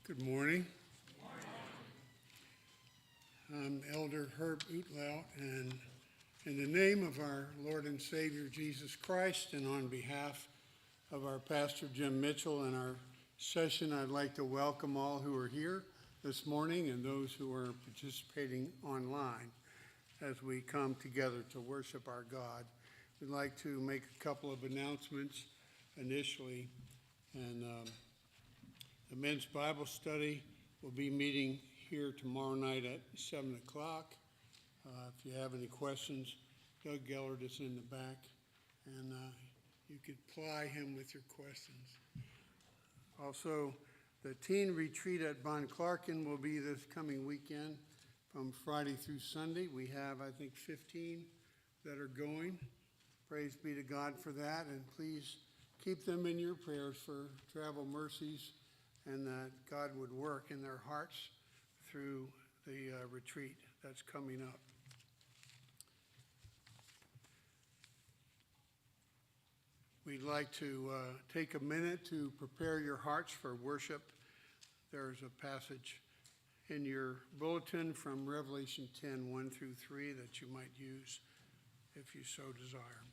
Good morning. I'm Elder Herb Utlaut, and in the name of our Lord and Savior Jesus Christ, and on behalf of our Pastor Jim Mitchell and our session, I'd like to welcome all who are here this morning and those who are participating online as we come together to worship our God. We'd like to make a couple of announcements initially, and the men's Bible study will be meeting here tomorrow night at 7 o'clock. If you have any questions, Doug Gellert is in the back, and you could ply him with your questions. Also, the teen retreat at Von Clarken will be this coming weekend from Friday through Sunday. We have, I think, 15 that are going. Praise be to God for that, and please keep them in your prayers for travel mercies and that God would work in their hearts through the retreat that's coming up. We'd like to take a minute to prepare your hearts for worship. There's a passage in your bulletin from Revelation 10, 1 through 3 that you might use if you so desire.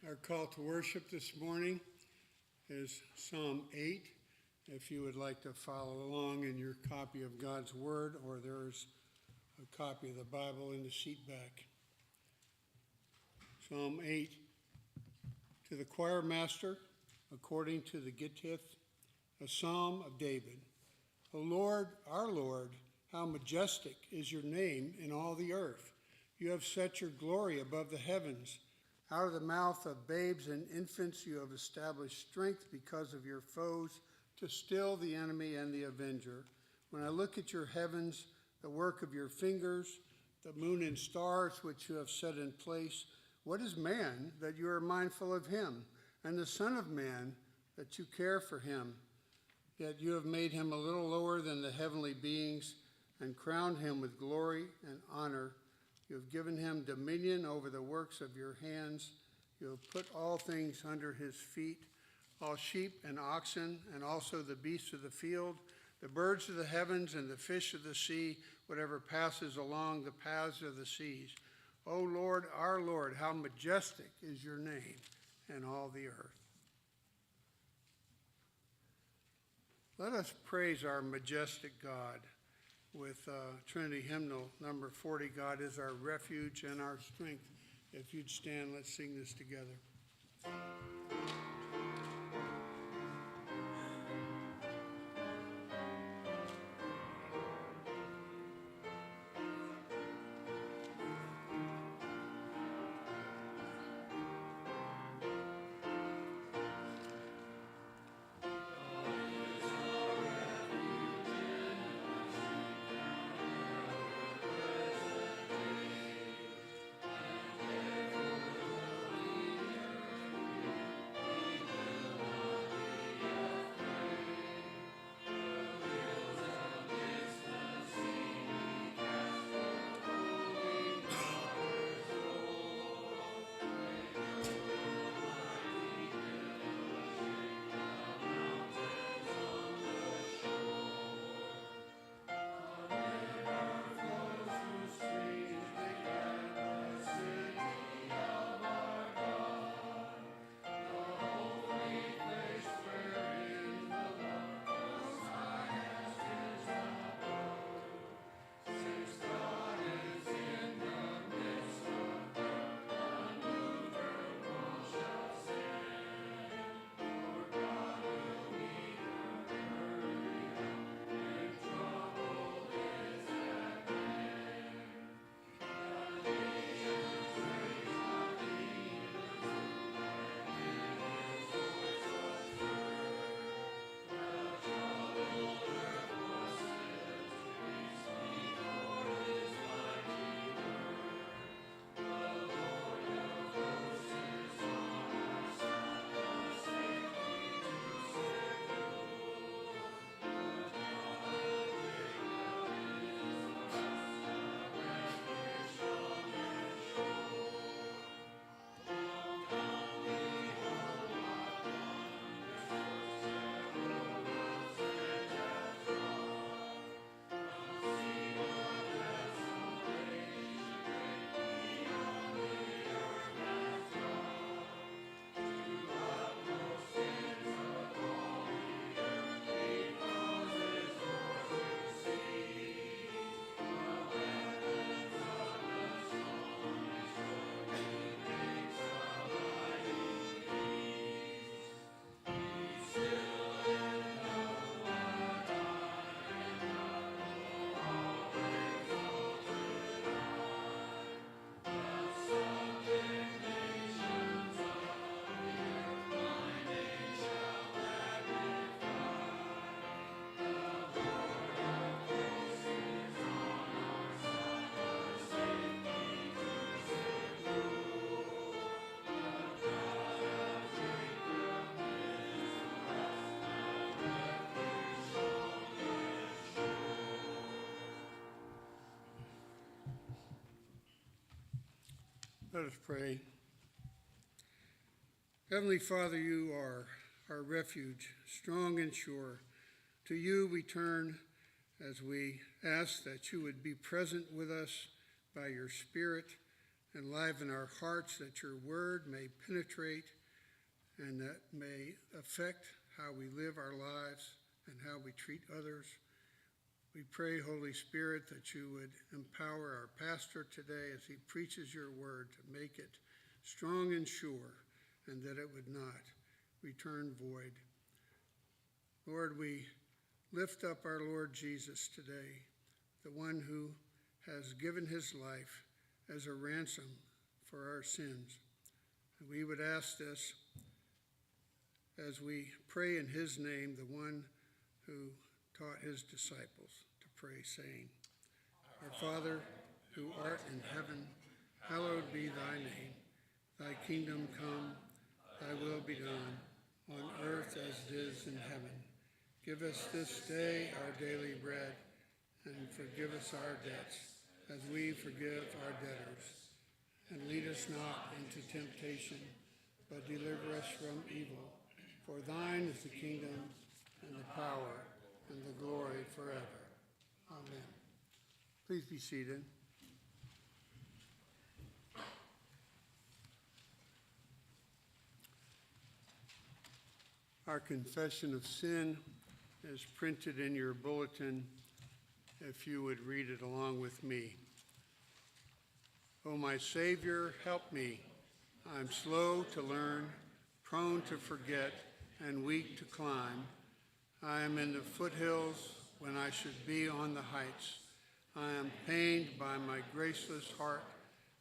Our call to worship this morning is Psalm 8. If you would like to follow along in your copy of God's Word, or there's a copy of the Bible in the seat back. Psalm 8. To the choir master, according to the Gittith, a psalm of David. O Lord, our Lord, how majestic is your name in all the earth. You have set your glory above the heavens. Out of the mouth of babes and infants you have established strength because of your foes, to still the enemy and the avenger. When I look at your heavens, the work of your fingers, the moon and stars which you have set in place, what is man that you are mindful of him, and the Son of Man that you care for him? Yet you have made him a little lower than the heavenly beings and crowned him with glory and honor. You have given him dominion over the works of your hands. You have put all things under his feet, all sheep and oxen, and also the beasts of the field, the birds of the heavens and the fish of the sea, whatever passes along the paths of the seas. O Lord, our Lord, how majestic is your name in all the earth. Let us praise our majestic God with Trinity hymnal number 40, God is our refuge and our strength. If you'd stand, let's sing this together. Let us pray. Heavenly Father, you are our refuge, strong and sure. To you we turn as we ask that you would be present with us by your Spirit, enliven our hearts, that your word may penetrate and that may affect how we live our lives and how we treat others. We pray, Holy Spirit, that you would empower our pastor today as he preaches your word to make it strong and sure, and that it would not return void. Lord, we lift up our Lord Jesus today, the one who has given his life as a ransom for our sins. And we would ask this as we pray in his name, the one who taught his disciples to pray, saying, Our Father, who art in heaven, hallowed be thy name. Thy kingdom come, thy will be done, on earth as it is in heaven. Give us this day our daily bread, and forgive us our debts, as we forgive our debtors. And lead us not into temptation, but deliver us from evil. For thine is the kingdom, and the power, and the glory forever. Amen. Please be seated. Our confession of sin is printed in your bulletin, if you would read it along with me. O my Savior, help me. I'm slow to learn, prone to forget, and weak to climb. I am in the foothills when I should be on the heights. I am pained by my graceless heart,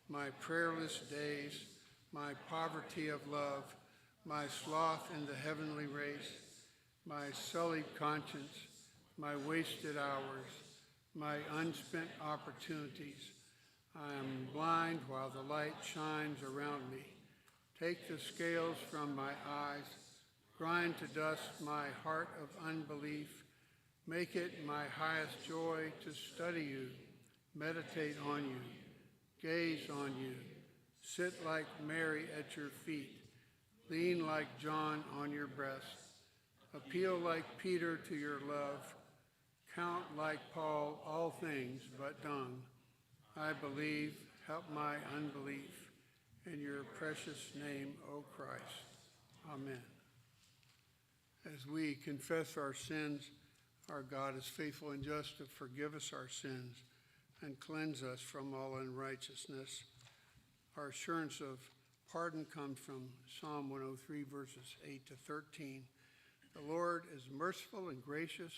my prayerless days, my poverty of love, my sloth in the heavenly race, my sullied conscience, my wasted hours, my unspent opportunities. I am blind while the light shines around me. Take the scales from my eyes, grind to dust my heart of unbelief. Make it my highest joy to study you, meditate on you, gaze on you, sit like Mary at your feet, lean like John on your breast, appeal like Peter to your love, count like Paul all things but dung. I believe, help my unbelief. In your precious name, O Christ. Amen. As we confess our sins, our God is faithful and just to forgive us our sins and cleanse us from all unrighteousness. Our assurance of pardon comes from Psalm 103, verses 8 to 13. The Lord is merciful and gracious,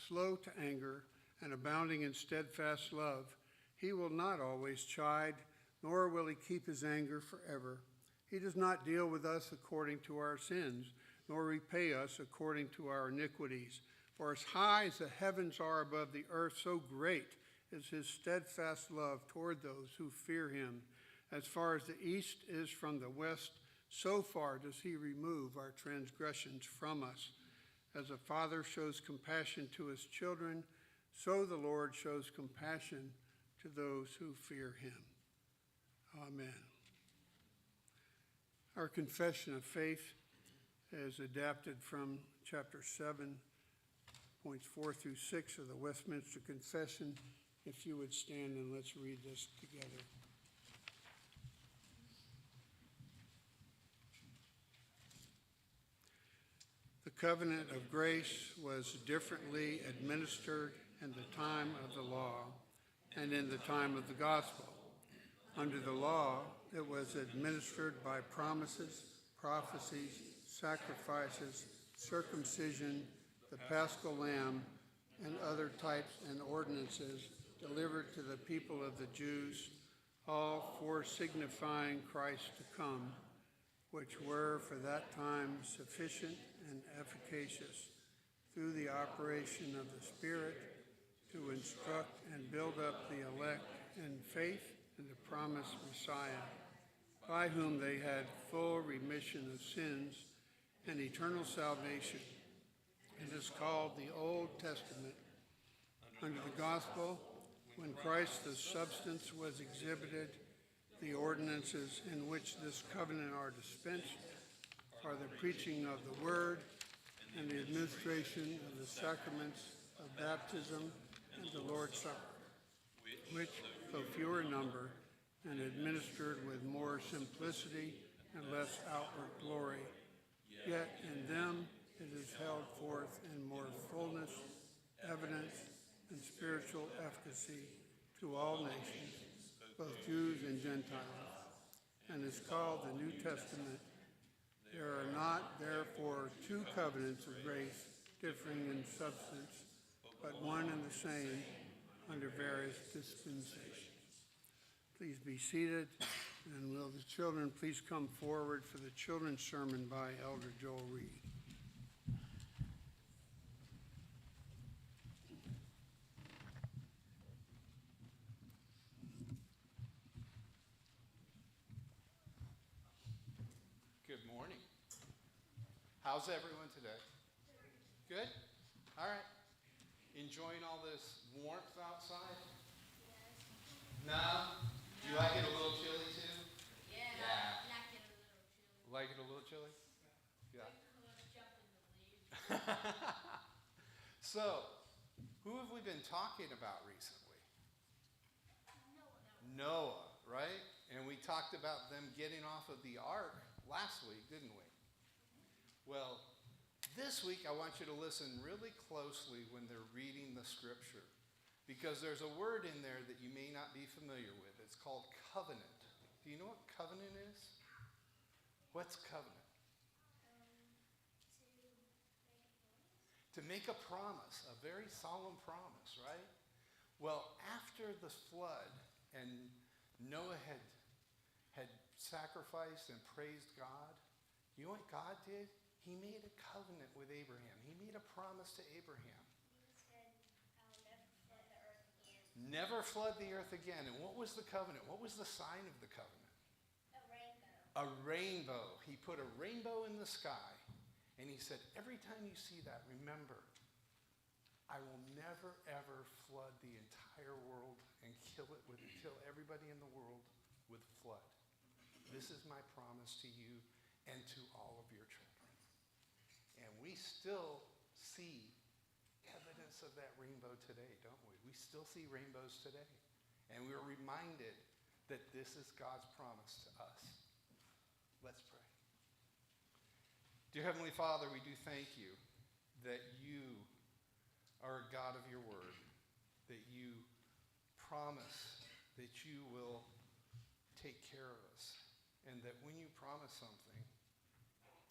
slow to anger, and abounding in steadfast love. He will not always chide, nor will he keep his anger forever. He does not deal with us according to our sins, nor repay us according to our iniquities. For as high as the heavens are above the earth, so great is his steadfast love toward those who fear him. As far as the east is from the west, so far does he remove our transgressions from us. As a father shows compassion to his children, so the Lord shows compassion to those who fear him. Amen. Our confession of faith is adapted from chapter 7, points 4 through 6 of the Westminster Confession. If you would stand and let's read this together. The covenant of grace was differently administered in the time of the law and in the time of the gospel. Under the law, it was administered by promises, prophecies, sacrifices, circumcision, the paschal lamb, and other types and ordinances delivered to the people of the Jews, all foresignifying Christ to come, which were for that time sufficient and efficacious through the operation of the Spirit to instruct and build up the elect in faith and the promised Messiah, by whom they had full remission of sins and eternal salvation. It is called the Old Testament. Under the gospel, when Christ the substance was exhibited, The ordinances in which this covenant are dispensed are the preaching of the word and the administration of the sacraments of baptism and the Lord's Supper, which, though fewer in number and administered with more simplicity and less outward glory, yet in them it is held forth in more fullness, evidence, and spiritual efficacy to all nations, both Jews and Gentiles, and is called the New Testament. There are not, therefore, two covenants of grace differing in substance, but one and the same under various dispensations. Please be seated, and will the children please come forward for the children's sermon by Elder Joel Reed. Good morning. How's everyone today? Good? All right. Enjoying all this warmth outside? Yes. No? Do you like it a little chilly too? Yeah. Like it a little chilly? Yeah. Jump in the leaves. So, who have we been talking about recently? Noah, right? And we talked about them getting off of the ark last week, didn't we? Well, this week I want you to listen really closely when they're reading the scripture, because there's a word in there that you may not be familiar with. It's called covenant. Do you know what covenant is? What's covenant? To make a promise, a very solemn promise, right? Well, after the flood and Noah had sacrificed and praised God, you know what God did? He made a covenant with Abraham. He made a promise to Abraham. He said, I'll never flood the earth again. Never flood the earth again. And what was the covenant? What was the sign of the covenant? A rainbow. A rainbow. He put a rainbow in the sky. And he said, every time you see that, remember, I will never, ever flood the entire world and kill everybody in the world with flood. This is my promise to you and to all of your children. And we still see evidence of that rainbow today, don't we? We still see rainbows today. And we're reminded that this is God's promise to us. Let's pray. Dear Heavenly Father, we do thank you that you are a God of your word, that you promise that you will take care of us, and that when you promise something,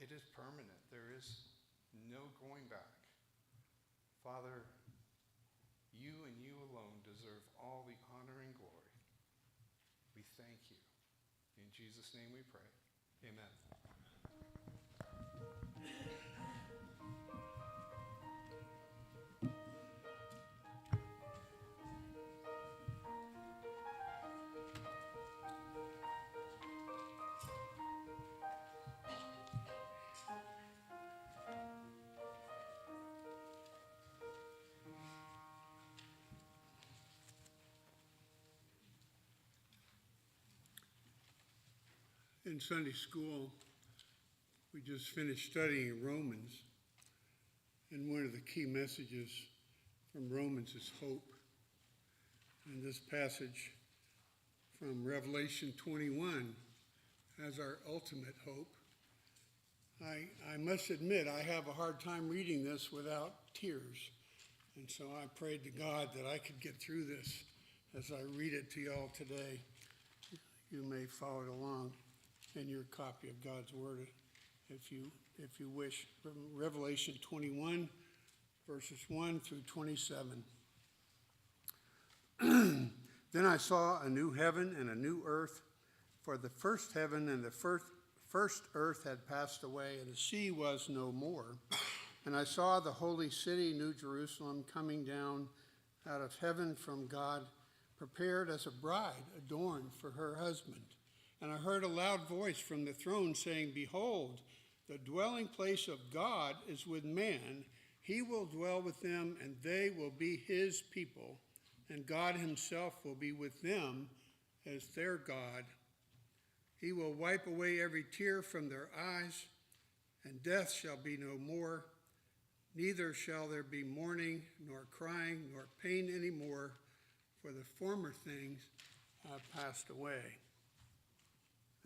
it is permanent. There is no going back. Father, you and you alone deserve all the honor and glory. We thank you. In Jesus' name we pray. Amen. In Sunday school, we just finished studying Romans, and one of the key messages from Romans is hope. And this passage from Revelation 21 has our ultimate hope. I must admit, I have a hard time reading this without tears, and so I prayed to God that I could get through this as I read it to y'all today. You may follow it along in your copy of God's Word, if you wish. From Revelation 21, verses 1 through 27. Then I saw a new heaven and a new earth, for the first heaven and the first earth had passed away, and the sea was no more. And I saw the holy city, New Jerusalem, coming down out of heaven from God, prepared as a bride adorned for her husband. And I heard a loud voice from the throne saying, Behold, the dwelling place of God is with man. He will dwell with them, and they will be his people. And God himself will be with them as their God. He will wipe away every tear from their eyes, and death shall be no more. Neither shall there be mourning, nor crying, nor pain any more, for the former things have passed away.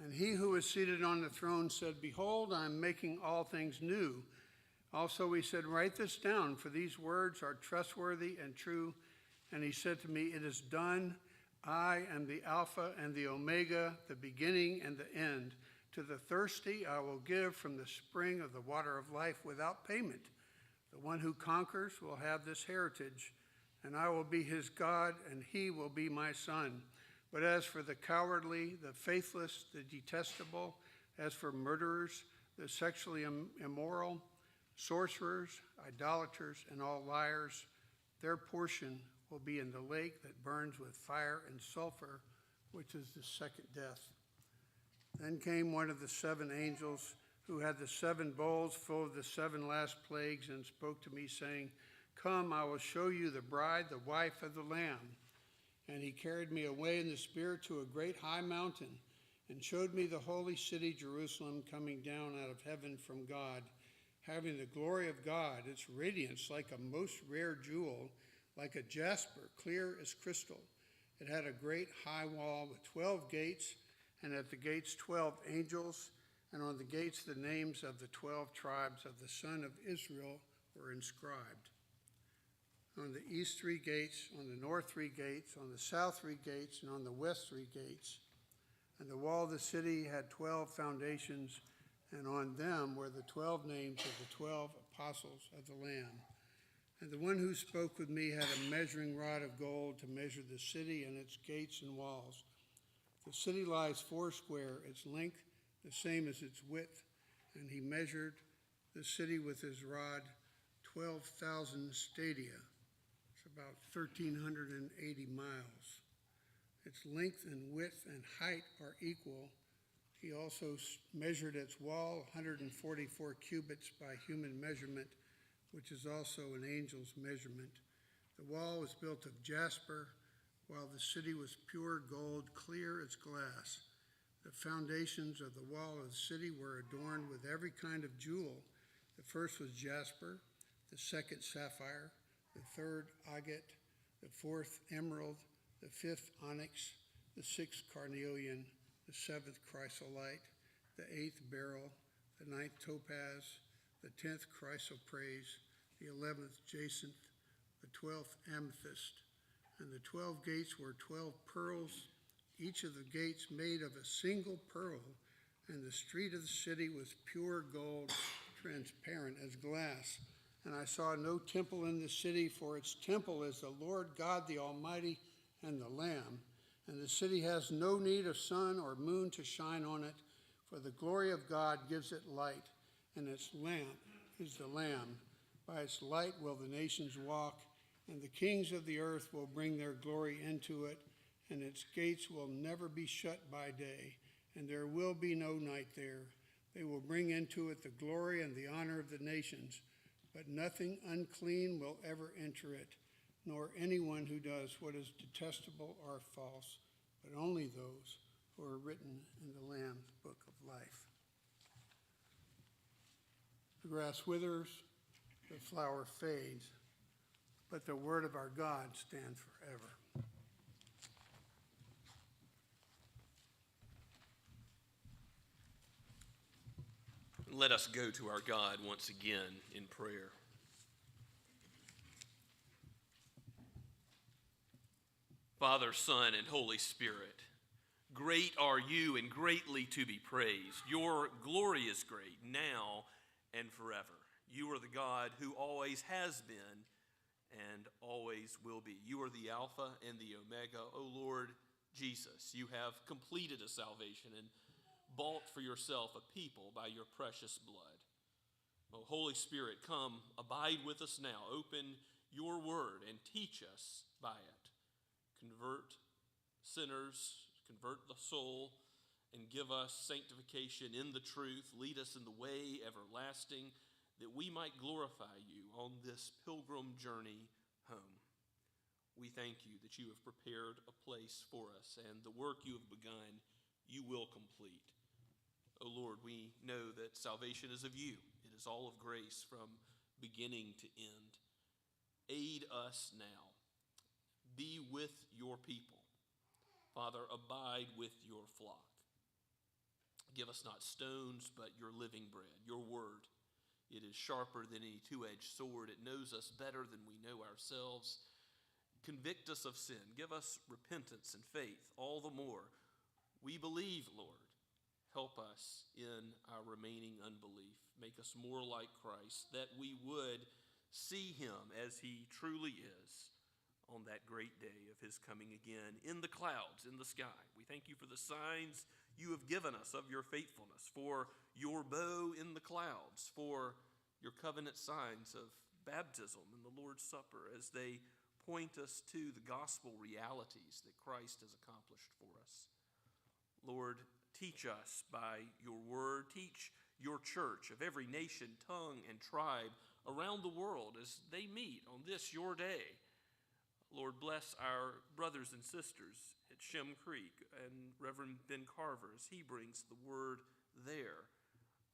And he who was seated on the throne said, Behold, I am making all things new. Also he said, Write this down, for these words are trustworthy and true. And he said to me, It is done. I am the Alpha and the Omega, the beginning and the end. To the thirsty I will give from the spring of the water of life without payment. The one who conquers will have this heritage, and I will be his God, and he will be my son. But as for the cowardly, the faithless, the detestable, as for murderers, the sexually immoral, sorcerers, idolaters, and all liars, their portion will be in the lake that burns with fire and sulfur, which is the second death. Then came one of the seven angels who had the seven bowls full of the seven last plagues and spoke to me, saying, Come, I will show you the bride, the wife of the Lamb. And he carried me away in the Spirit to a great high mountain and showed me the holy city, Jerusalem, coming down out of heaven from God, having the glory of God, its radiance like a most rare jewel, like a jasper, clear as crystal. It had a great high wall with 12 gates, and at the gates 12 angels, and on the gates the names of the 12 tribes of the son of Israel were inscribed. On the east 3 gates, on the north 3 gates, on the south 3 gates, and on the west 3 gates. And the wall of the city had 12 foundations, and on them were the 12 names of the 12 apostles of the Lamb. And the one who spoke with me had a measuring rod of gold to measure the city and its gates and walls. The city lies 4 square, its length the same as its width, and he measured the city with his rod, 12,000 stadia. About 1,380 miles. Its length and width and height are equal. He also measured its wall, 144 cubits by human measurement, which is also an angel's measurement. The wall was built of jasper, while the city was pure gold, clear as glass. The foundations of the wall of the city were adorned with every kind of jewel. The first was jasper, the second sapphire, the third agate, the fourth emerald, the fifth onyx, the sixth carnelian, the seventh chrysolite, the eighth beryl, the ninth topaz, the 10th chrysoprase, the 11th jacinth, the 12th amethyst. And the 12 gates were 12 pearls, each of the gates made of a single pearl, and the street of the city was pure gold, transparent as glass. And I saw no temple in the city, for its temple is the Lord God the Almighty and the Lamb. And the city has no need of sun or moon to shine on it, for the glory of God gives it light, and its lamp is the Lamb. By its light will the nations walk, and the kings of the earth will bring their glory into it, and its gates will never be shut by day, and there will be no night there. They will bring into it the glory and the honor of the nations, but nothing unclean will ever enter it, nor anyone who does what is detestable or false, but only those who are written in the Lamb's book of life. The grass withers, the flower fades, but the word of our God stands forever. Let us go to our God once again in prayer. Father, Son, and Holy Spirit, great are you and greatly to be praised. Your glory is great now and forever. You are the God who always has been and always will be. You are the Alpha and the Omega. O Lord Jesus, you have completed a salvation and bought for yourself a people by your precious blood. O Holy Spirit, come, abide with us now. Open your word and teach us by it. Convert sinners, convert the soul, and give us sanctification in the truth. Lead us in the way everlasting, that we might glorify you on this pilgrim journey home. We thank you that you have prepared a place for us, and the work you have begun, you will complete. O Lord, we know that salvation is of you. It is all of grace from beginning to end. Aid us now. Be with your people. Father, abide with your flock. Give us not stones, but your living bread, your word. It is sharper than any two-edged sword. It knows us better than we know ourselves. Convict us of sin. Give us repentance and faith all the more. We believe, Lord. Help us in our remaining unbelief. Make us more like Christ, that we would see him as he truly is on that great day of his coming again in the clouds, in the sky. We thank you for the signs you have given us of your faithfulness, for your bow in the clouds, for your covenant signs of baptism and the Lord's Supper as they point us to the gospel realities that Christ has accomplished for us. Lord, teach us by your word. Teach your church of every nation, tongue, and tribe around the world as they meet on this your day. Lord, bless our brothers and sisters at Shem Creek and Reverend Ben Carver as he brings the word there.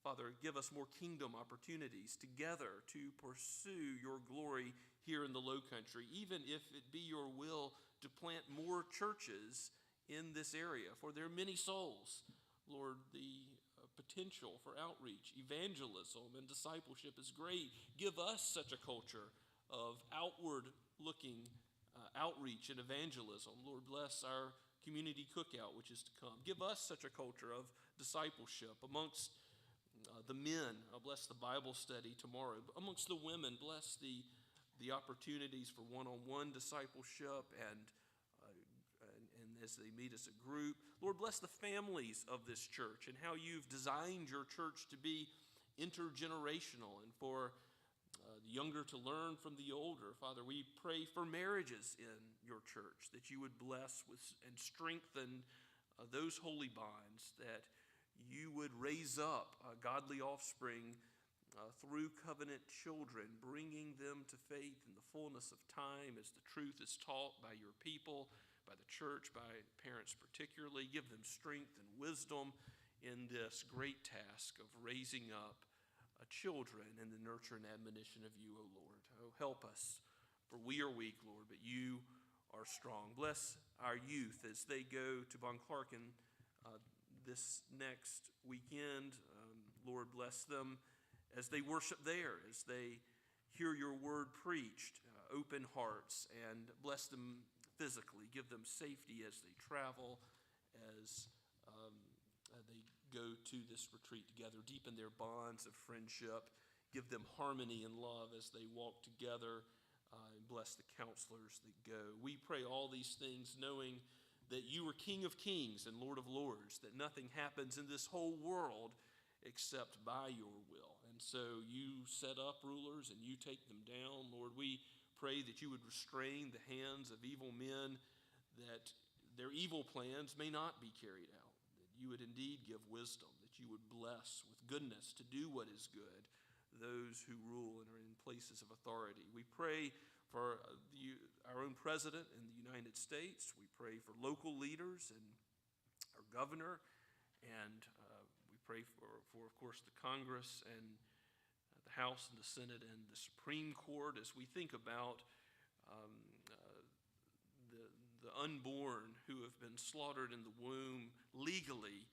Father, give us more kingdom opportunities together to pursue your glory here in the Low Country, even if it be your will to plant more churches in this area, for there are many souls. Lord, the potential for outreach, evangelism, and discipleship is great. Give us such a culture of outward-looking outreach and evangelism. Lord, bless our community cookout, which is to come. Give us such a culture of discipleship amongst the men. Bless the Bible study tomorrow. Amongst the women, bless the opportunities for one-on-one discipleship and as they meet as a group. Lord, bless the families of this church and how you've designed your church to be intergenerational and for the younger to learn from the older. Father, we pray for marriages in your church, that you would bless with and strengthen those holy bonds, that you would raise up godly offspring through covenant children, bringing them to faith in the fullness of time as the truth is taught by your people, by the church, by parents particularly. Give them strength and wisdom in this great task of raising up children in the nurture and admonition of you, O Lord. Oh, help us, for we are weak, Lord, but you are strong. Bless our youth as they go to Von Clarken this next weekend. Lord, bless them as they worship there, as they hear your word preached. Open hearts, and bless them physically. Give them safety as they travel, as they go to this retreat together. Deepen their bonds of friendship. Give them harmony and love as they walk together. And bless the counselors that go. We pray all these things knowing that you are King of Kings and Lord of Lords, that nothing happens in this whole world except by your will. And so you set up rulers and you take them down. Lord, we pray that you would restrain the hands of evil men, that their evil plans may not be carried out. You would indeed give wisdom, that you would bless with goodness to do what is good those who rule and are in places of authority. We pray for our own president in the United States. We pray for local leaders and our governor, and we pray for, of course, the Congress and the House and the Senate and the Supreme Court as we think about the unborn who have been slaughtered in the womb legally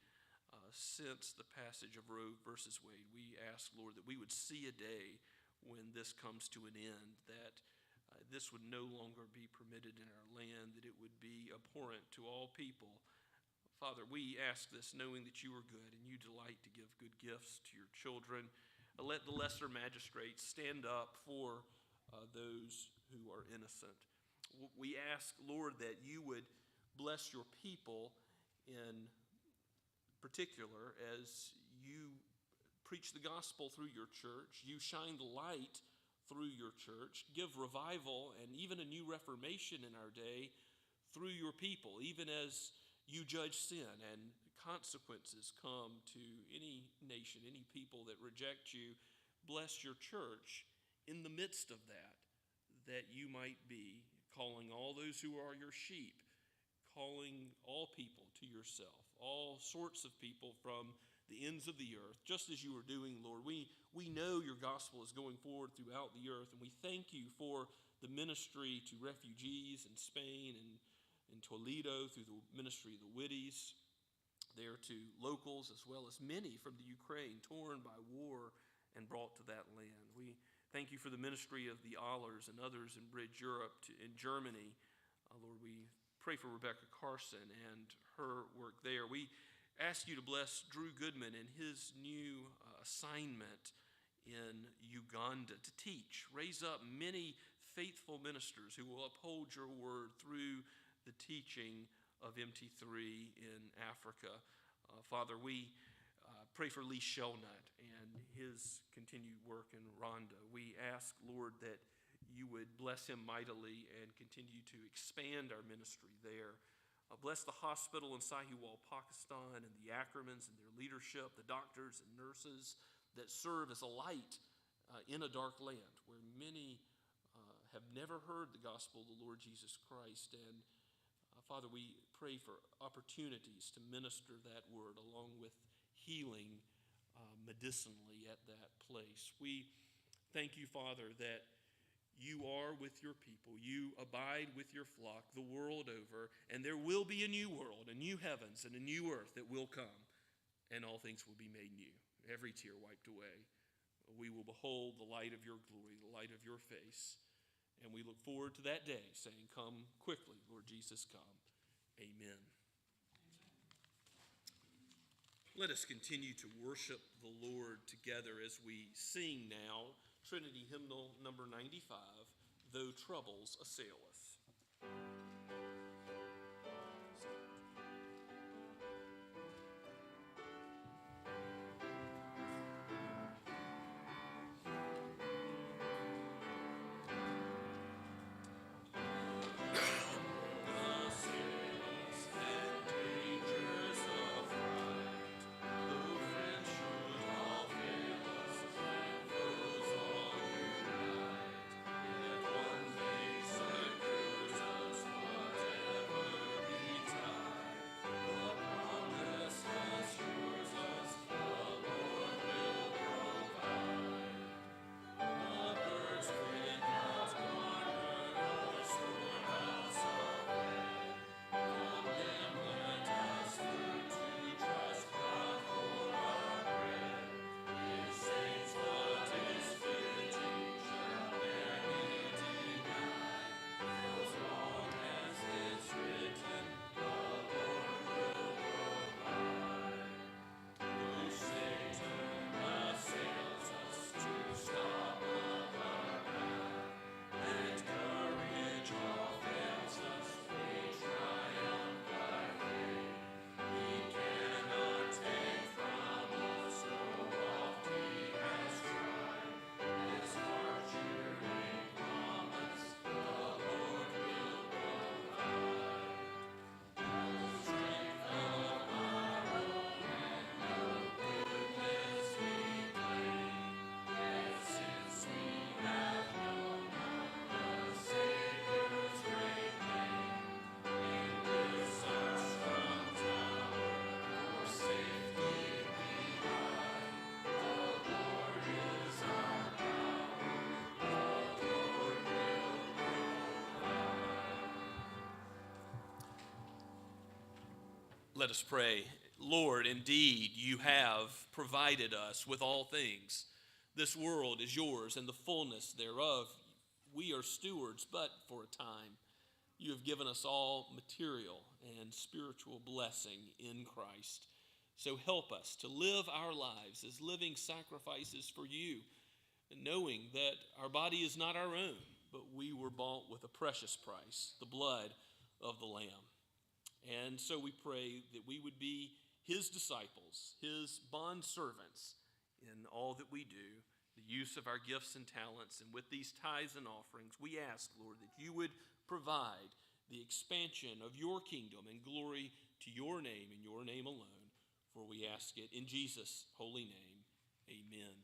since the passage of Roe versus Wade. We ask, Lord, that we would see a day when this comes to an end, that this would no longer be permitted in our land, that it would be abhorrent to all people. Father, we ask this knowing that you are good and you delight to give good gifts to your children. Let the lesser magistrates stand up for those who are innocent. We ask, Lord, that you would bless your people in particular as you preach the gospel through your church. You shine the light through your church. Give revival and even a new reformation in our day through your people, even as you judge sin and consequences come to any nation, any people that reject you. Bless your church in the midst of that, that you might be calling all those who are your sheep, calling all people to yourself, all sorts of people from the ends of the earth, just as you are doing, Lord. We know your gospel is going forward throughout the earth, and we thank you for the ministry to refugees in Spain and in Toledo, through the ministry of the Whitties, there to locals as well as many from the Ukraine, torn by war and brought to that land. We thank you for the ministry of the Ahlers and others in Bridge Europe, in Germany. Lord, we pray for Rebecca Carson and her work there. We ask you to bless Drew Goodman and his new assignment in Uganda to teach. Raise up many faithful ministers who will uphold your word through the teaching of MT3 in Africa. Father, we pray for Lee Shelnut and his continued work in Rwanda. We ask, Lord, that you would bless him mightily and continue to expand our ministry there. Bless the hospital in Sahiwal, Pakistan, and the Ackermans and their leadership, the doctors and nurses that serve as a light in a dark land where many have never heard the gospel of the Lord Jesus Christ. And Father, we pray for opportunities to minister that word along with healing medicinally at that place. We thank you, Father, that you are with your people. You abide with your flock the world over, and there will be a new world, a new heavens, and a new earth that will come, and all things will be made new, every tear wiped away. We will behold the light of your glory, the light of your face, and we look forward to that day, saying, come quickly, Lord Jesus, come. Amen. Let us continue to worship the Lord together as we sing now Trinity Hymnal number 95, Though Troubles Assail Us. Let us pray. Lord, indeed, you have provided us with all things. This world is yours and the fullness thereof. We are stewards, but for a time. You have given us all material and spiritual blessing in Christ. So help us to live our lives as living sacrifices for you, knowing that our body is not our own, but we were bought with a precious price, the blood of the Lamb. And so we pray that we would be his disciples, his bondservants in all that we do, the use of our gifts and talents. And with these tithes and offerings, we ask, Lord, that you would provide the expansion of your kingdom and glory to your name and your name alone. For we ask it in Jesus' holy name. Amen.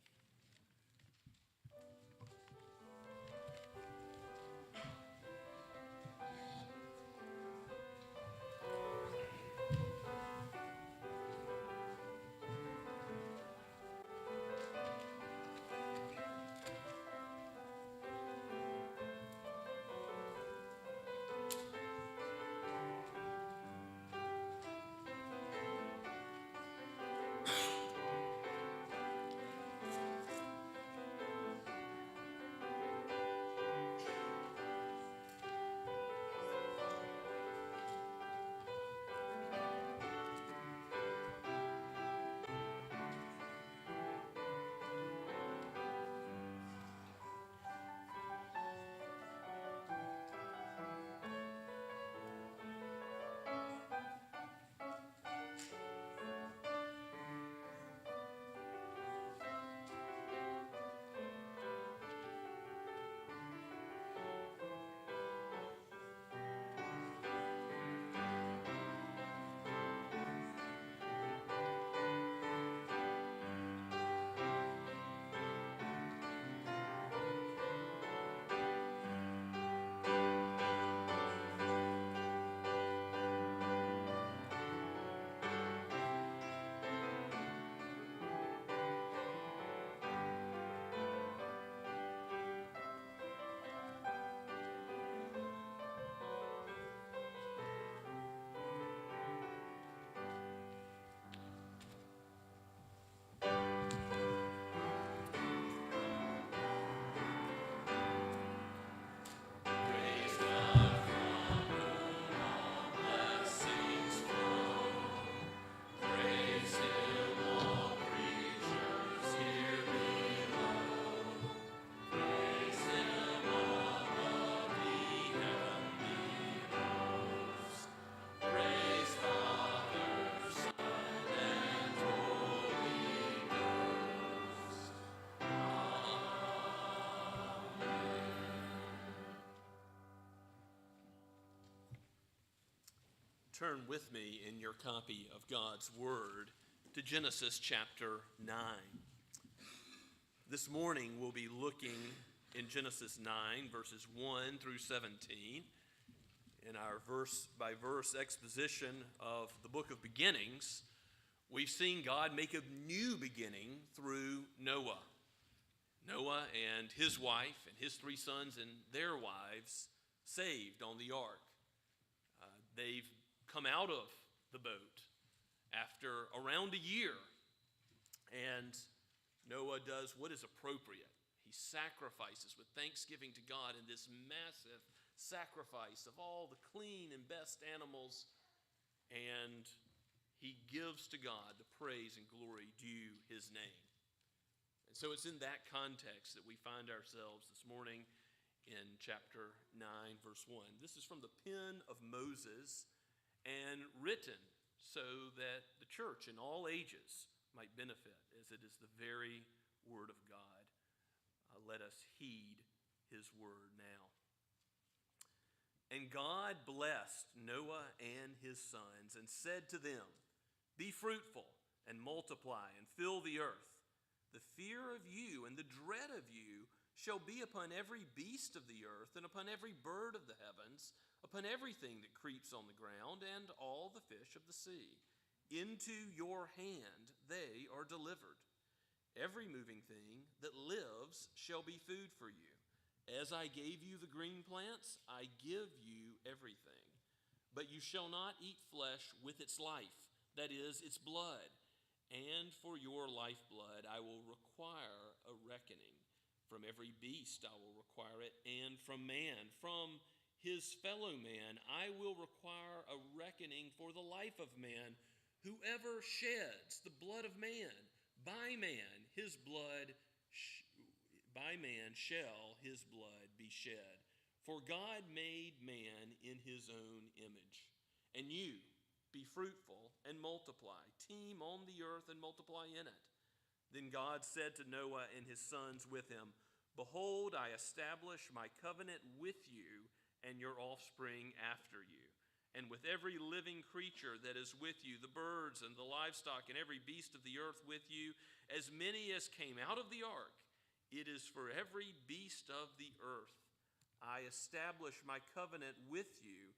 turn with me in your copy of God's Word to Genesis chapter 9. This morning we'll be looking in Genesis 9, verses 1 through 17, in our verse-by-verse exposition of the book of beginnings. We've seen God make a new beginning through Noah. Noah and his wife and his 3 sons and their wives saved on the ark. They've come out of the boat after around a year, and Noah does what is appropriate. He sacrifices with thanksgiving to God in this massive sacrifice of all the clean and best animals, and he gives to God the praise and glory due his name. And so it's in that context that we find ourselves this morning in chapter 9, verse 1. This is from the pen of Moses and written so that the church in all ages might benefit, as it is the very word of God. Let us heed his word now. And God blessed Noah and his sons and said to them, "Be fruitful and multiply and fill the earth. The fear of you and the dread of you shall be upon every beast of the earth and upon every bird of the heavens, upon everything that creeps on the ground and all the fish of the sea. Into your hand they are delivered. Every moving thing that lives shall be food for you. As I gave you the green plants, I give you everything. But you shall not eat flesh with its life, that is, its blood. And for your lifeblood I will require a reckoning. From every beast I will require it, and from man, from his fellow man, I will require a reckoning for the life of man. Whoever sheds the blood of man, by man shall his blood be shed. For God made man in his own image. And you, be fruitful and multiply, teem on the earth and multiply in it." Then God said to Noah and his sons with him, "Behold, I establish my covenant with you and your offspring after you, and with every living creature that is with you, the birds and the livestock and every beast of the earth with you, as many as came out of the ark. It is for every beast of the earth. I establish my covenant with you,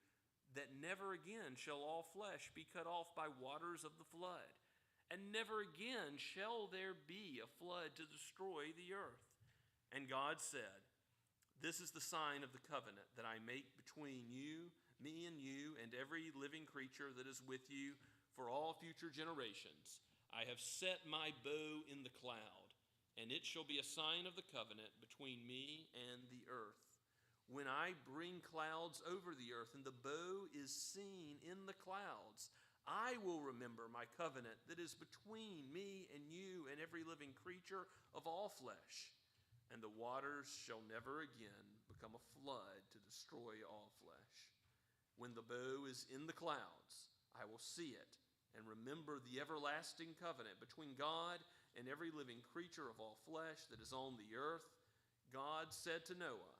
that never again shall all flesh be cut off by waters of the flood. And never again shall there be a flood to destroy the earth." And God said, "This is the sign of the covenant that I make between me and you, and every living creature that is with you for all future generations. I have set my bow in the cloud, and it shall be a sign of the covenant between me and the earth. When I bring clouds over the earth, and the bow is seen in the clouds, I will remember my covenant that is between me and you and every living creature of all flesh. And the waters shall never again become a flood to destroy all flesh. When the bow is in the clouds, I will see it and remember the everlasting covenant between God and every living creature of all flesh that is on the earth." God said to Noah,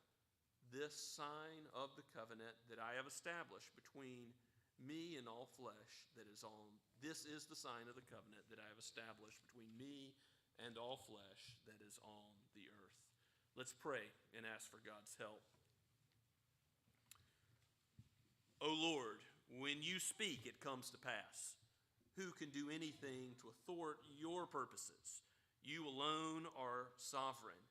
"This sign of the covenant that I have established between me and all flesh that is on, this is the sign of the covenant that I have established between me and all flesh that is on the earth." Let's pray and ask for God's help. O Lord, when you speak, it comes to pass. Who can do anything to thwart your purposes? You alone are sovereign,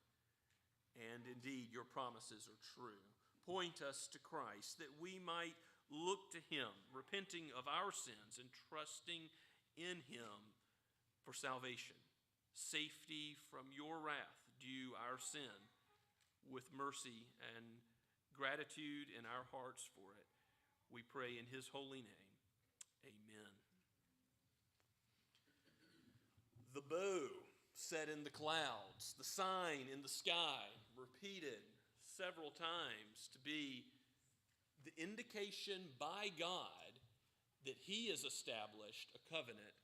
and indeed your promises are true. Point us to Christ, that we might look to him, repenting of our sins and trusting in him for salvation, safety from your wrath due our sin, with mercy and gratitude in our hearts for it. We pray in his holy name. Amen. The bow set in the clouds, the sign in the sky, repeated several times to be the indication by God that he has established a covenant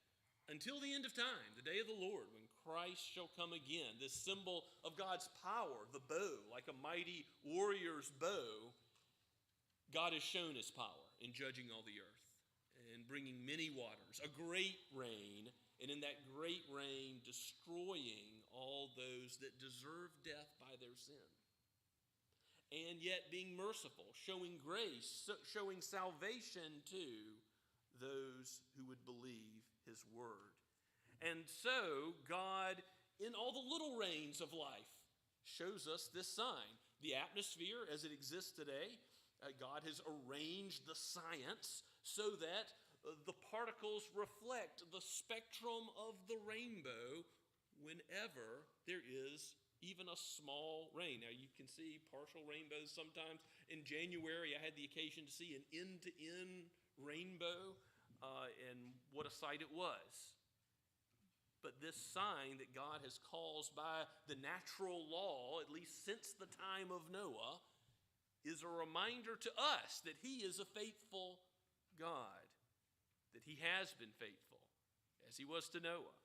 until the end of time, the day of the Lord, when Christ shall come again. This symbol of God's power, the bow, like a mighty warrior's bow, God has shown his power in judging all the earth. bringing many waters, a great rain, and in that great rain destroying all those that deserve death by their sin. And yet being merciful, showing grace, showing salvation to those who would believe his word. And so God, in all the little rains of life, shows us this sign. The atmosphere as it exists today, God has arranged the science so that the particles reflect the spectrum of the rainbow whenever there is even a small rain. Now you can see partial rainbows sometimes. In January, I had the occasion to see an end-to-end rainbow, and what a sight it was. But this sign that God has caused by the natural law, at least since the time of Noah, is a reminder to us that he is a faithful God, that he has been faithful, as he was to Noah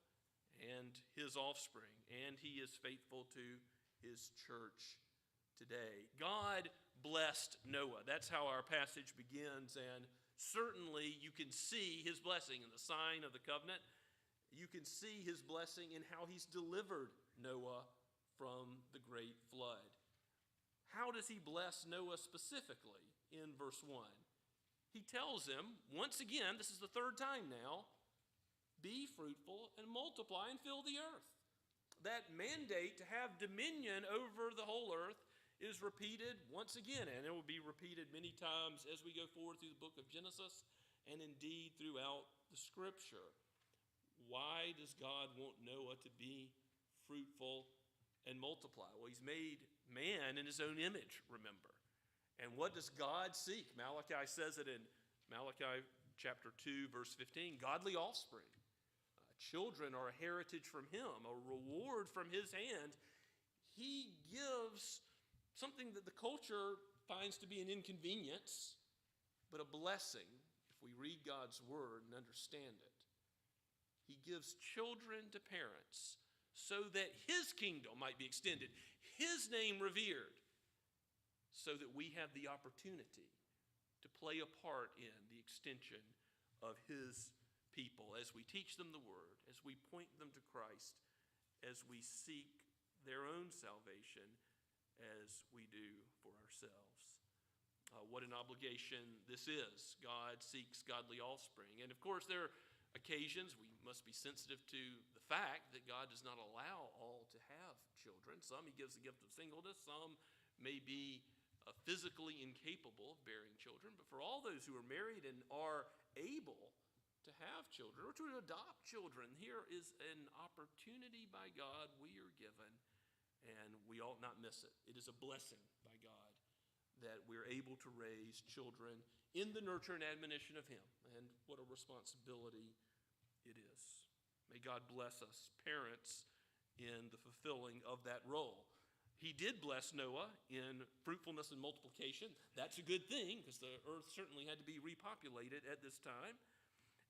and his offspring, and he is faithful to his church today. God blessed Noah. That's how our passage begins, and certainly you can see his blessing in the sign of the covenant. You can see his blessing in how he's delivered Noah from the great flood. How does he bless Noah specifically in verse 1? He tells him, once again, this is the third time now, be fruitful and multiply and fill the earth. That mandate to have dominion over the whole earth is repeated once again, and it will be repeated many times as we go forward through the book of Genesis and indeed throughout the scripture. Why does God want Noah to be fruitful and multiply? Well, he's made man in his own image, remember. And what does God seek? Malachi says it in Malachi chapter 2, verse 15, godly offspring. Children are a heritage from him, a reward from his hand. He gives something that the culture finds to be an inconvenience, but a blessing if we read God's word and understand it. He gives children to parents so that his kingdom might be extended, his name revered, so that we have the opportunity to play a part in the extension of his people as we teach them the word, as we point them to Christ, as we seek their own salvation, as we do for ourselves. What an obligation this is. God seeks godly offspring. And of course, there are occasions we must be sensitive to the fact that God does not allow all to have children. Some he gives the gift of singleness. Some may be physically incapable of bearing children. But for all those who are married and are able to have children or to adopt children, here is an opportunity by God we are given, and we ought not miss it. It is a blessing by God that we're able to raise children in the nurture and admonition of him, and what a responsibility it is. May God bless us, parents, in the fulfilling of that role. He did bless Noah in fruitfulness and multiplication. That's a good thing, because the earth certainly had to be repopulated at this time.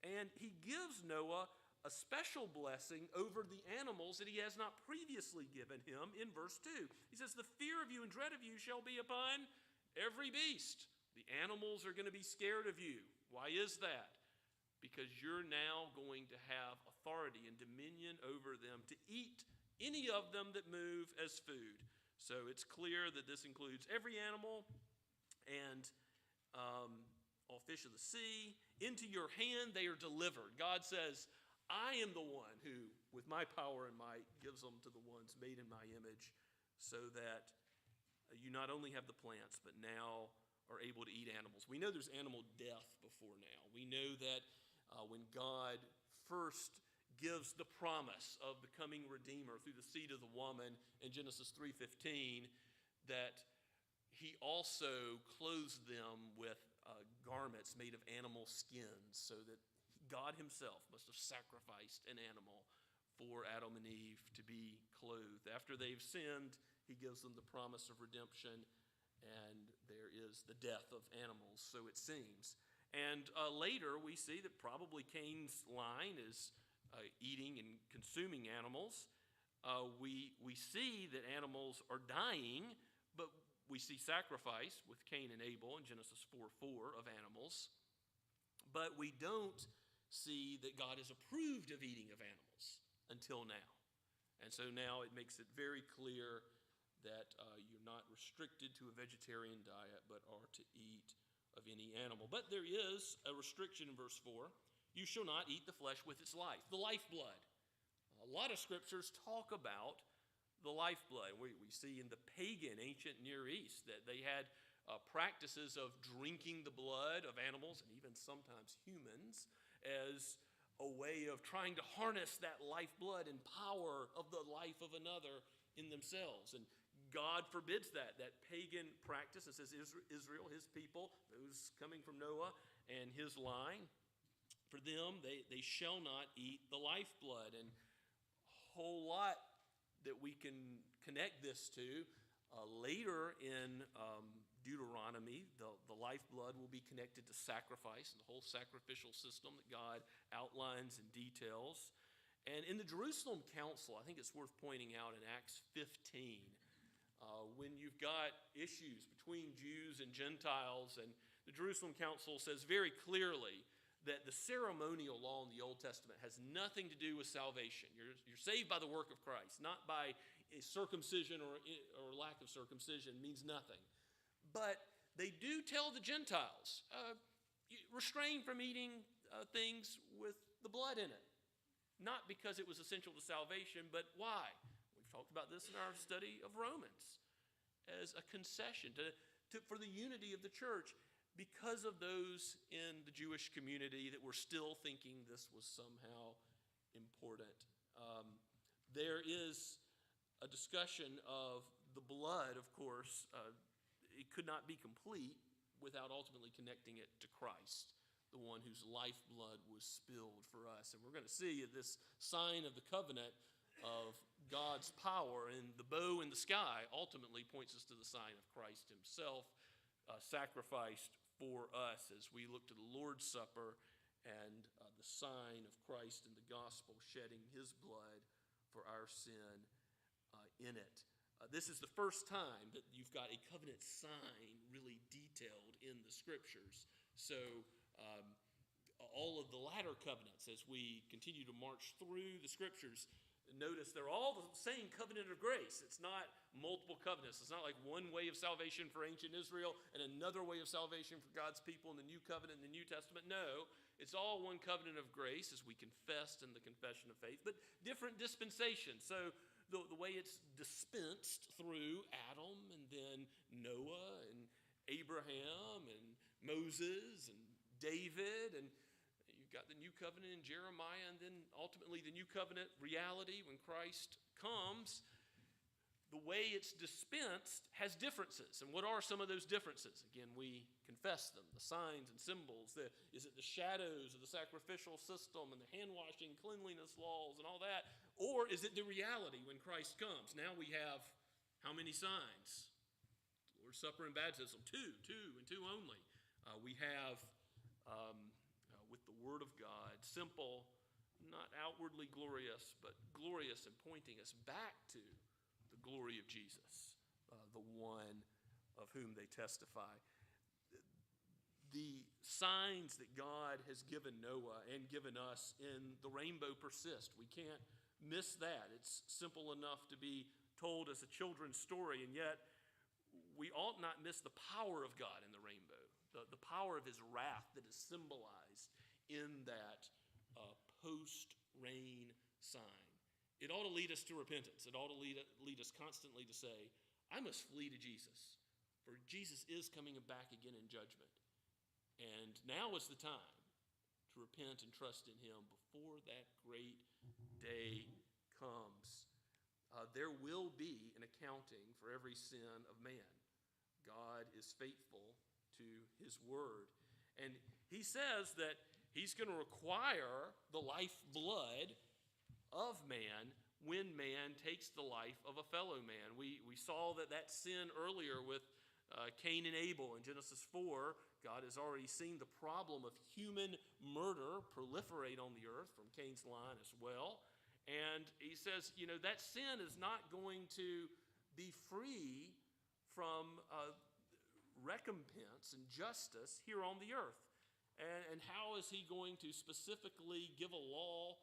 And he gives Noah a special blessing over the animals that he has not previously given him in verse 2. He says, the fear of you and dread of you shall be upon every beast. The animals are going to be scared of you. Why is that? Because you're now going to have authority and dominion over them to eat any of them that move as food. So it's clear that this includes every animal and all fish of the sea. Into your hand they are delivered. God says, I am the one who, with my power and might, gives them to the ones made in my image, so that you not only have the plants, but now are able to eat animals. We know there's animal death before now. We know that when God first gives the promise of the coming Redeemer through the seed of the woman in Genesis 3:15, that he also clothes them with garments made of animal skins, so that God himself must have sacrificed an animal for Adam and Eve to be clothed. After they've sinned, he gives them the promise of redemption, and there is the death of animals, so it seems. And later we see that probably Cain's line is eating and consuming animals. We see that animals are dying, but we see sacrifice with Cain and Abel in Genesis 4:4 of animals. But we don't see that God is approved of eating of animals until now. And so now it makes it very clear that you're not restricted to a vegetarian diet, but are to eat of any animal. But there is a restriction in verse 4. You shall not eat the flesh with its life, the lifeblood. A lot of scriptures talk about the lifeblood. We see in the pagan ancient Near East that they had practices of drinking the blood of animals and even sometimes humans as a way of trying to harness that lifeblood and power of the life of another in themselves. And God forbids that pagan practice. It says Israel, his people, those coming from Noah and his line, for them, they shall not eat the lifeblood. And a whole lot that we can connect this to. Later in Deuteronomy, the lifeblood will be connected to sacrifice and the whole sacrificial system that God outlines and details. And in the Jerusalem Council, I think it's worth pointing out in Acts 15, when you've got issues between Jews and Gentiles, and the Jerusalem Council says very clearly that the ceremonial law in the Old Testament has nothing to do with salvation. You're saved by the work of Christ, not by circumcision or lack of circumcision. Means nothing. But they do tell the Gentiles, refrain from eating things with the blood in it. Not because it was essential to salvation, but why? We've talked about this in our study of Romans as a concession for the unity of the church, because of those in the Jewish community that were still thinking this was somehow important. There is a discussion of the blood, of course. It could not be complete without ultimately connecting it to Christ, the one whose lifeblood was spilled for us. And we're going to see this sign of the covenant of God's power, and the bow in the sky ultimately points us to the sign of Christ himself, sacrificed for us, as we look to the Lord's Supper and the sign of Christ in the gospel shedding his blood for our sin in it. This is the first time that you've got a covenant sign really detailed in the scriptures. So all of the latter covenants, as we continue to march through the scriptures, notice they're all the same covenant of grace. It's not multiple covenants. It's not like one way of salvation for ancient Israel and another way of salvation for God's people in the New Covenant in the New Testament. No, it's all one covenant of grace as we confessed in the confession of faith, but different dispensations. So the way it's dispensed through Adam and then Noah and Abraham and Moses and David, and you've got the new covenant in Jeremiah, and then ultimately the new covenant reality when Christ comes. The way it's dispensed has differences. And what are some of those differences? Again, we confess them, the signs and symbols. Is it the shadows of the sacrificial system and the hand-washing, cleanliness laws and all that? Or is it the reality when Christ comes? Now we have how many signs? Lord's Supper and baptism, two and two only. We have with the Word of God, simple, not outwardly glorious, but glorious and pointing us back to the glory of Jesus, the one of whom they testify. The signs that God has given Noah and given us in the rainbow persist. We can't miss that. It's simple enough to be told as a children's story, and yet we ought not miss the power of God in the rainbow, the power of his wrath that is symbolized in that post-rain sign. It ought to lead us to repentance. It ought to lead us constantly to say, I must flee to Jesus, for Jesus is coming back again in judgment. And now is the time to repent and trust in him before that great day comes. There will be an accounting for every sin of man. God is faithful to his word. And he says that he's going to require the lifeblood of man when man takes the life of a fellow man. We saw that sin earlier with Cain and Abel in Genesis 4. God has already seen the problem of human murder proliferate on the earth from Cain's line as well. And he says, that sin is not going to be free from recompense and justice here on the earth. And how is he going to specifically give a law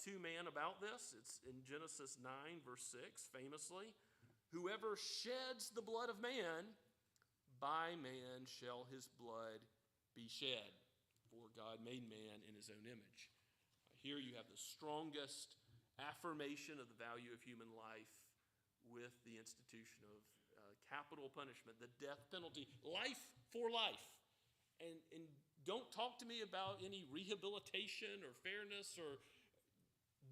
to man about this? It's in Genesis 9, verse 6, famously. Whoever sheds the blood of man, by man shall his blood be shed. For God made man in his own image. Here you have the strongest affirmation of the value of human life with the institution of capital punishment, the death penalty, life for life. And don't talk to me about any rehabilitation or fairness, or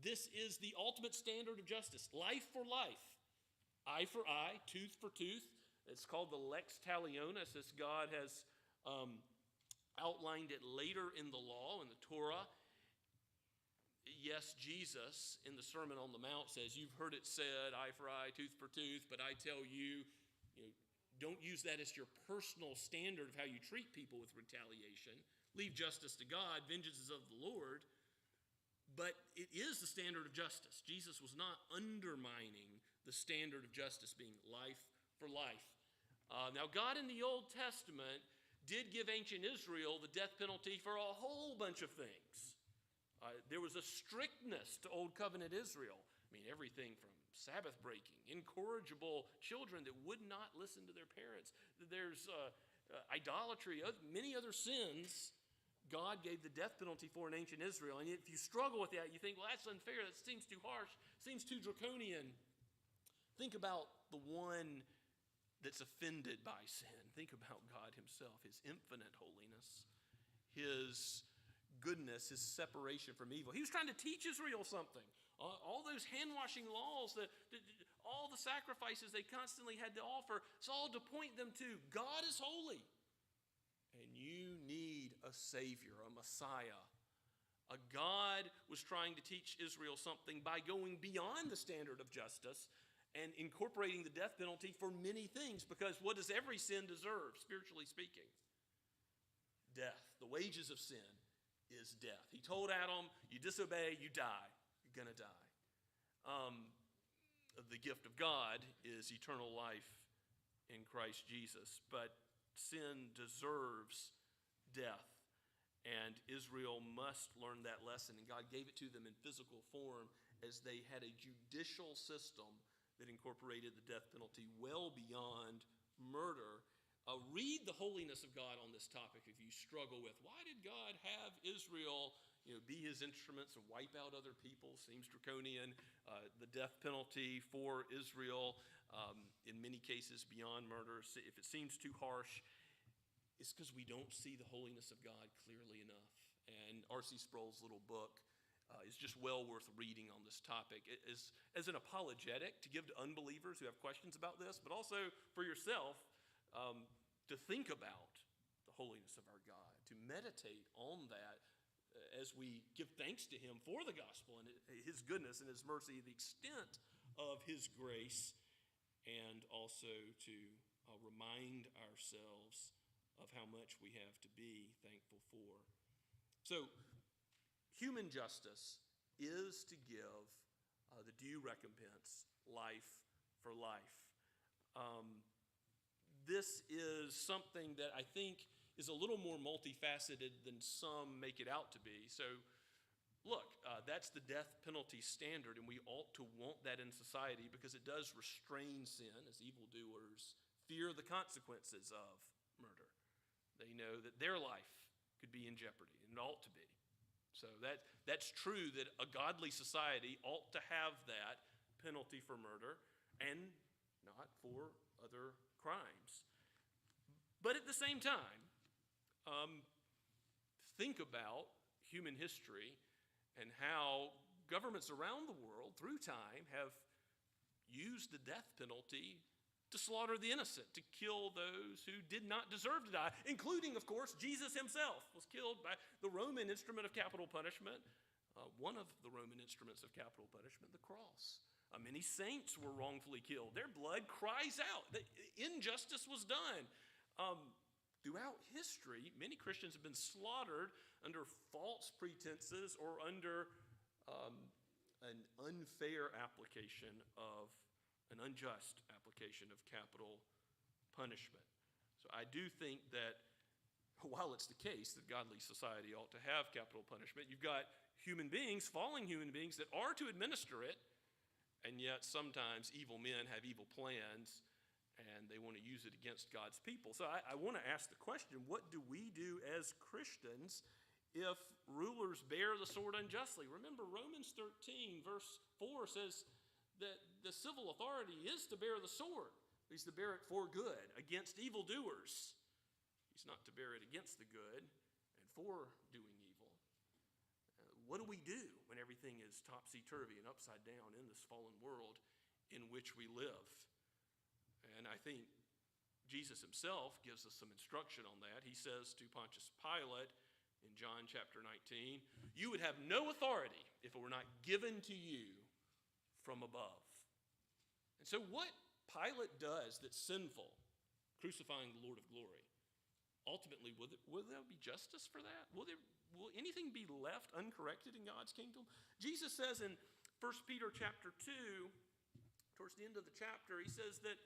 this is the ultimate standard of justice, life for life, eye for eye, tooth for tooth. It's called the lex talionis, as God has outlined it later in the law, in the Torah. Yes, Jesus in the Sermon on the Mount says, you've heard it said, eye for eye, tooth for tooth, but I tell you, don't use that as your personal standard of how you treat people with retaliation. Leave justice to God, vengeance is of the Lord. But it is the standard of justice. Jesus was not undermining the standard of justice being life for life. Now, God in the Old Testament did give ancient Israel the death penalty for a whole bunch of things. There was a strictness to Old Covenant Israel. I mean, everything from Sabbath breaking, incorrigible children that would not listen to their parents. There's idolatry, many other sins God gave the death penalty for in ancient Israel. And if you struggle with that, you think, well, that's unfair, that seems too harsh, seems too draconian. Think about the one that's offended by sin. Think about God himself, his infinite holiness, his goodness, his separation from evil. He was trying to teach Israel something. All those hand-washing laws, all the sacrifices they constantly had to offer, it's all to point them to God is holy. And you need a Savior, a Messiah. A God was trying to teach Israel something by going beyond the standard of justice and incorporating the death penalty for many things, because what does every sin deserve, spiritually speaking? Death. The wages of sin is death. He told Adam, you disobey, you die. You're going to die. The gift of God is eternal life in Christ Jesus, but sin deserves death, and Israel must learn that lesson, and God gave it to them in physical form as they had a judicial system that incorporated the death penalty well beyond murder. Read the holiness of God on this topic if you struggle with, why did God have Israel be his instruments and wipe out other people? Seems draconian. The death penalty for Israel, in many cases beyond murder, if it seems too harsh, it's because we don't see the holiness of God clearly enough. And R.C. Sproul's little book is just well worth reading on this topic. It is as an apologetic to give to unbelievers who have questions about this, but also for yourself to think about the holiness of our God, to meditate on that as we give thanks to him for the gospel and his goodness and his mercy, the extent of his grace, and also to remind ourselves of how much we have to be thankful for. So, human justice is to give the due recompense, life for life. This is something that I think is a little more multifaceted than some make it out to be. So, look, that's the death penalty standard, and we ought to want that in society because it does restrain sin as evildoers fear the consequences of murder. They know that their life could be in jeopardy, and it ought to be. So that's true that a godly society ought to have that penalty for murder and not for other crimes. But at the same time, think about human history and how governments around the world through time have used the death penalty to slaughter the innocent, to kill those who did not deserve to die, including, of course, Jesus himself was killed by the Roman instrument of capital punishment, one of the Roman instruments of capital punishment, the cross. Many saints were wrongfully killed. Their blood cries out that injustice was done. Throughout history, many Christians have been slaughtered under false pretenses or under an unfair application of an unjust application of capital punishment. So I do think that while it's the case that godly society ought to have capital punishment, you've got human beings, fallen human beings, that are to administer it, and yet sometimes evil men have evil plans, and they want to use it against God's people. So I want to ask the question, what do we do as Christians if rulers bear the sword unjustly? Remember, Romans 13, verse 4 says that the civil authority is to bear the sword. He's to bear it for good against evildoers. He's not to bear it against the good and for doing evil. What do we do when everything is topsy-turvy and upside down in this fallen world in which we live? And I think Jesus himself gives us some instruction on that. He says to Pontius Pilate in John chapter 19, "You would have no authority if it were not given to you from above." And so what Pilate does that's sinful, crucifying the Lord of glory, ultimately, will there be justice for that? Will anything be left uncorrected in God's kingdom? Jesus says in 1 Peter chapter 2, towards the end of the chapter, he says that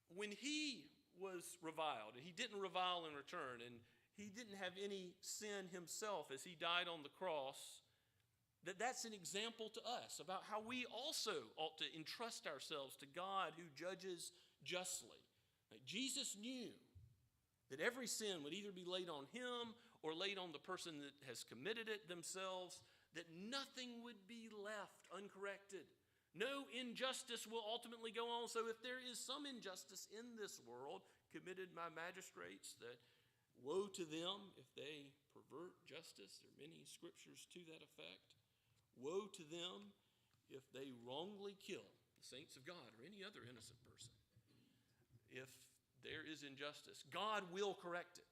when he was reviled, and he didn't revile in return, and he didn't have any sin himself as he died on the cross, that's an example to us about how we also ought to entrust ourselves to God who judges justly. Jesus knew that every sin would either be laid on him or laid on the person that has committed it themselves, that nothing would be left uncorrected. No injustice will ultimately go on. So if there is some injustice in this world committed by magistrates, that woe to them if they pervert justice. There are many scriptures to that effect. Woe to them if they wrongly kill the saints of God or any other innocent person. If there is injustice, God will correct it.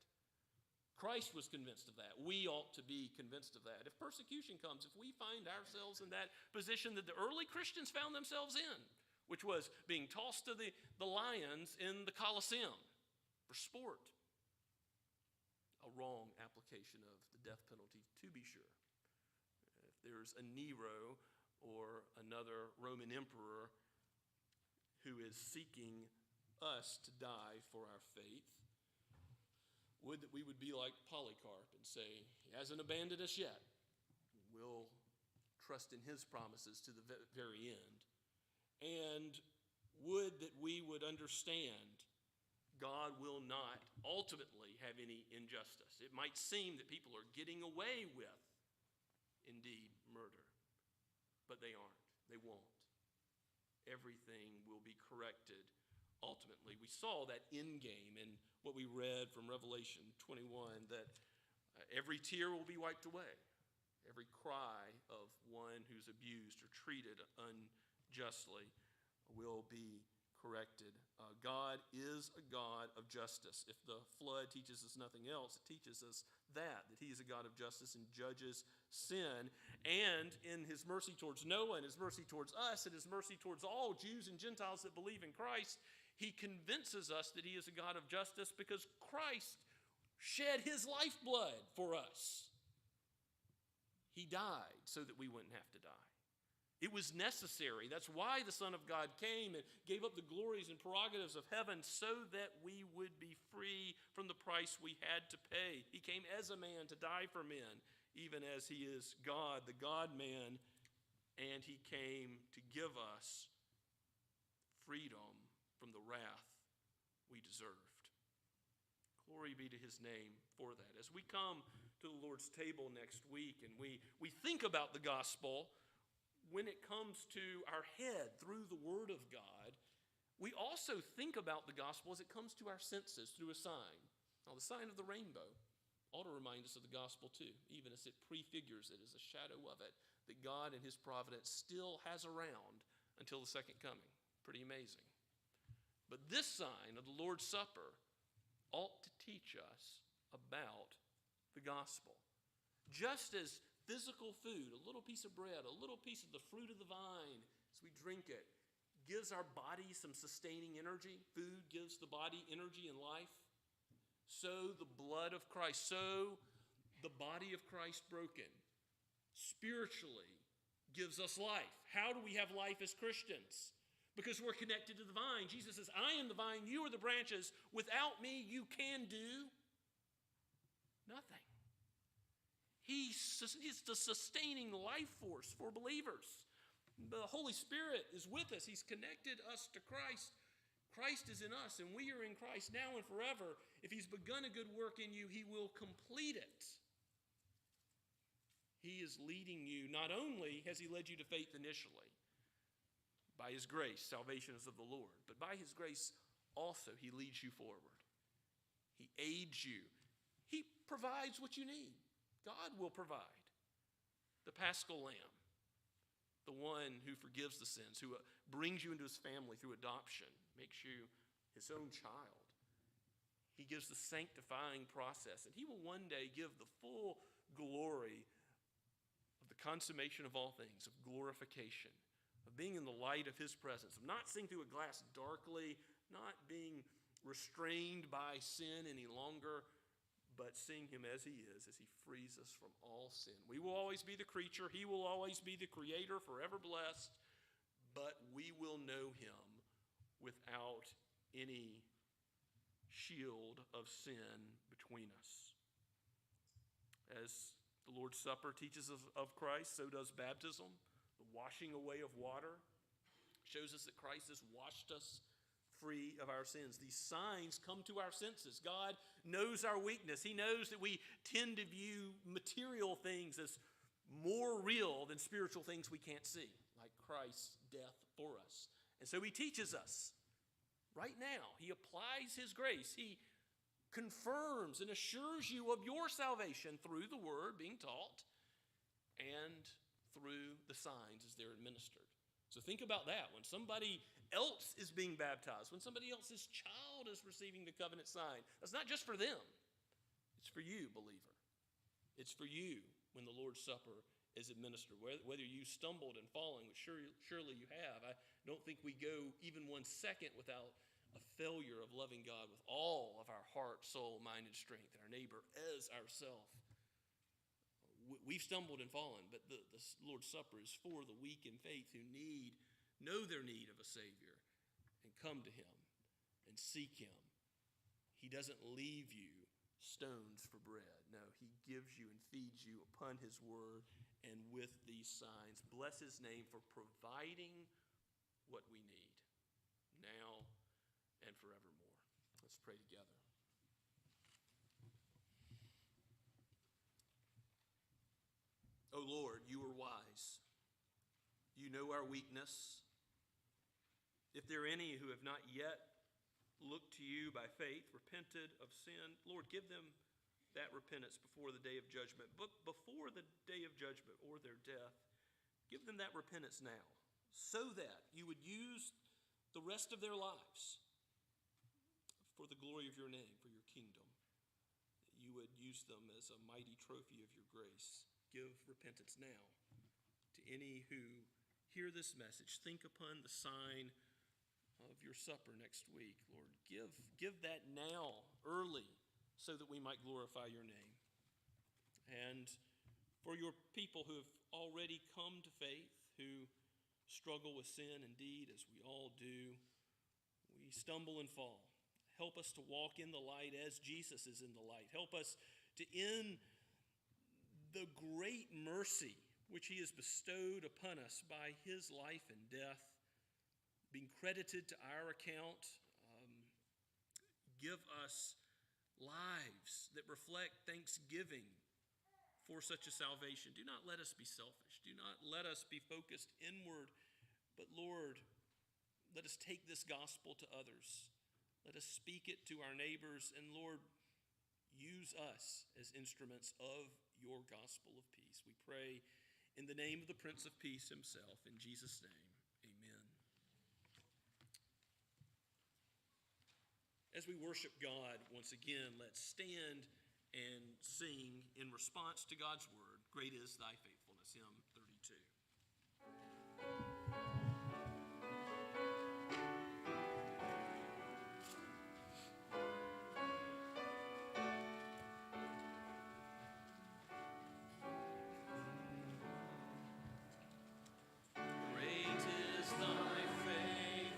Christ was convinced of that. We ought to be convinced of that. If persecution comes, if we find ourselves in that position that the early Christians found themselves in, which was being tossed to the lions in the Colosseum for sport, a wrong application of the death penalty, to be sure. If there's a Nero or another Roman emperor who is seeking us to die for our faith, would that we would be like Polycarp and say, he hasn't abandoned us yet. We'll trust in his promises to the very end. And would that we would understand God will not ultimately have any injustice. It might seem that people are getting away with, indeed, murder, but they aren't. They won't. Everything will be corrected ultimately. We saw that end game in what we read from Revelation 21, that every tear will be wiped away. Every cry of one who's abused or treated unjustly will be corrected. God is a God of justice. If the flood teaches us nothing else, it teaches us that he is a God of justice and judges sin. And in his mercy towards Noah and his mercy towards us and his mercy towards all Jews and Gentiles that believe in Christ, he convinces us that he is a God of justice because Christ shed his lifeblood for us. He died so that we wouldn't have to die. It was necessary. That's why the Son of God came and gave up the glories and prerogatives of heaven so that we would be free from the price we had to pay. He came as a man to die for men, even as he is God, the God-man, and he came to give us freedom from the wrath we deserved. Glory be to his name for that. As we come to the Lord's table next week and we think about the gospel, when it comes to our head through the Word of God, we also think about the gospel as it comes to our senses through a sign. Now, the sign of the rainbow ought to remind us of the gospel too, even as it prefigures it as a shadow of it, that God in his providence still has around until the second coming. Pretty amazing. But this sign of the Lord's Supper ought to teach us about the gospel. Just as physical food, a little piece of bread, a little piece of the fruit of the vine, as we drink it, gives our body some sustaining energy. Food gives the body energy and life. So the blood of Christ, so the body of Christ broken, spiritually gives us life. How do we have life as Christians? because we're connected to the vine. Jesus says, I am the vine, you are the branches. Without me, you can do nothing. He's the sustaining life force for believers. The Holy Spirit is with us. He's connected us to Christ. Christ is in us, and we are in Christ now and forever. If he's begun a good work in you, he will complete it. He is leading you. Not only has he led you to faith initially, by his grace, salvation is of the Lord, but by his grace also he leads you forward. He aids you. He provides what you need. God will provide. The Paschal Lamb, the one who forgives the sins, who brings you into his family through adoption, makes you his own child. He gives the sanctifying process, and he will one day give the full glory of the consummation of all things, of glorification, of being in the light of his presence, of not seeing through a glass darkly, not being restrained by sin any longer, but seeing him as he is, as he frees us from all sin. We will always be the creature. He will always be the creator, forever blessed, but we will know him without any shield of sin between us. As the Lord's Supper teaches us of Christ, so does baptism. The washing away of water shows us that Christ has washed us free of our sins. These signs come to our senses. God knows our weakness. He knows that we tend to view material things as more real than spiritual things we can't see, like Christ's death for us. And so he teaches us right now. He applies his grace. He confirms and assures you of your salvation through the word being taught and through the signs as they're administered. So think about that. When somebody else is being baptized, when somebody else's child is receiving the covenant sign, that's not just for them. It's for you, believer. It's for you when the Lord's Supper is administered. Whether you stumbled and fallen, which surely you have, I don't think we go even 1 second without a failure of loving God with all of our heart, soul, mind, and strength, and our neighbor as ourself. We've stumbled and fallen, but the Lord's Supper is for the weak in faith who know their need of a Savior and come to him and seek him. He doesn't leave you stones for bread. No, he gives you and feeds you upon his word and with these signs. Bless his name for providing what we need now and forevermore. Let's pray together. O Lord, you are wise. You know our weakness. If there are any who have not yet looked to you by faith, repented of sin, Lord, give them that repentance before the day of judgment. But before the day of judgment or their death, give them that repentance now, so that you would use the rest of their lives for the glory of your name, for your kingdom. You would use them as a mighty trophy of your grace. Give repentance now to any who hear this message. Think upon the sign of your supper next week, Lord. Give that now, early, so that we might glorify your name. And for your people who have already come to faith, who struggle with sin indeed, as we all do, we stumble and fall. Help us to walk in the light as Jesus is in the light. Help us to end the great mercy which he has bestowed upon us by his life and death, being credited to our account. Give us lives that reflect thanksgiving for such a salvation. Do not let us be selfish. Do not let us be focused inward. But Lord, let us take this gospel to others. Let us speak it to our neighbors. And Lord, use us as instruments of your gospel of peace. We pray in the name of the Prince of Peace himself. In Jesus' name, amen. As we worship God once again, let's stand and sing in response to God's word, Great is Thy Faithfulness, hymn 32. Great is thy faithfulness.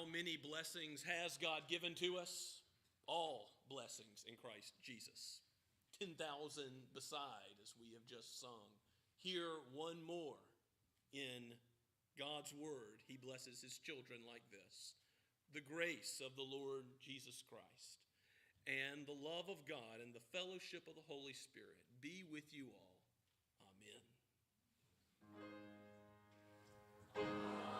How many blessings has God given to us? All blessings in Christ Jesus. 10,000 beside, as we have just sung. Here, one more in God's word. He blesses his children like this. The grace of the Lord Jesus Christ and the love of God and the fellowship of the Holy Spirit be with you all. Amen.